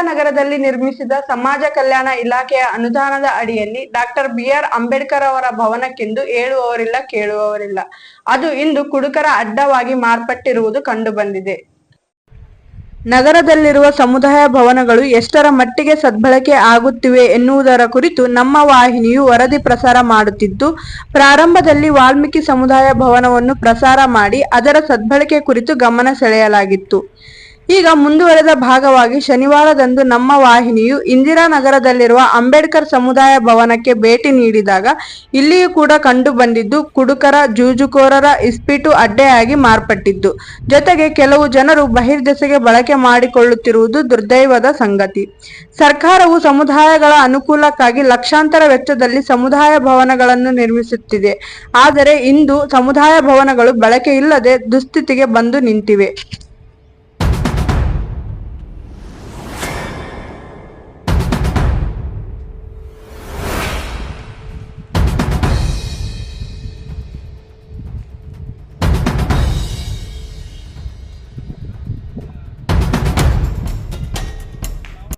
ಇಂದಿರಾನಗರದಲ್ಲಿ ನಿರ್ಮಿಸಿದ ಸಮಾಜ ಕಲ್ಯಾಣ ಇಲಾಖೆಯ ಅನುದಾನದ ಅಡಿಯಲ್ಲಿ ಡಾಕ್ಟರ್ ಬಿ.ಆರ್. ಅಂಬೇಡ್ಕರ್ ಅವರ ಭವನಕ್ಕೆಂದು ಹೇಳುವವರಿಲ್ಲ ಕೇಳುವವರಿಲ್ಲ. ಅದು ಇಂದು ಕುಡುಕರ ಅಡ್ಡವಾಗಿ ಮಾರ್ಪಟ್ಟಿರುವುದು ಕಂಡುಬಂದಿದೆ. ನಗರದಲ್ಲಿರುವ ಸಮುದಾಯ ಭವನಗಳು ಎಷ್ಟರ ಮಟ್ಟಿಗೆ ಸದ್ಬಳಕೆ ಆಗುತ್ತಿವೆ ಎನ್ನುವುದರ ಕುರಿತು ನಮ್ಮ ವಾಹಿನಿಯು ವರದಿ ಪ್ರಸಾರ ಮಾಡುತ್ತಿದ್ದು, ಪ್ರಾರಂಭದಲ್ಲಿ ವಾಲ್ಮೀಕಿ ಸಮುದಾಯ ಭವನವನ್ನು ಪ್ರಸಾರ ಮಾಡಿ ಅದರ ಸದ್ಬಳಕೆ ಕುರಿತು ಗಮನ ಸೆಳೆಯಲಾಗಿತ್ತು. ಈಗ ಮುಂದುವರೆದ ಭಾಗವಾಗಿ ಶನಿವಾರದಂದು ನಮ್ಮ ವಾಹಿನಿಯು ಇಂದಿರಾನಗರದಲ್ಲಿರುವ ಅಂಬೇಡ್ಕರ್ ಸಮುದಾಯ ಭವನಕ್ಕೆ ಭೇಟಿ ನೀಡಿದಾಗ ಇಲ್ಲಿಯೂ ಕೂಡ ಕಂಡು ಬಂದಿದ್ದು ಕುಡುಕರ, ಜೂಜುಕೋರರ ಇಸ್ಪೀಟು ಅಡ್ಡೆಯಾಗಿ ಮಾರ್ಪಟ್ಟಿದ್ದು, ಜೊತೆಗೆ ಕೆಲವು ಜನರು ಬಹಿರ್ದೆಸೆಗೆ ಬಳಕೆ ಮಾಡಿಕೊಳ್ಳುತ್ತಿರುವುದು ದುರ್ದೈವದ ಸಂಗತಿ. ಸರ್ಕಾರವು ಸಮುದಾಯಗಳ ಅನುಕೂಲಕ್ಕಾಗಿ ಲಕ್ಷಾಂತರ ವೆಚ್ಚದಲ್ಲಿ ಸಮುದಾಯ ಭವನಗಳನ್ನು ನಿರ್ಮಿಸುತ್ತಿದೆ. ಆದರೆ ಇಂದು ಸಮುದಾಯ ಭವನಗಳು ಬಳಕೆ ಇಲ್ಲದೆ ದುಸ್ಥಿತಿಗೆ ಬಂದು ನಿಂತಿವೆ.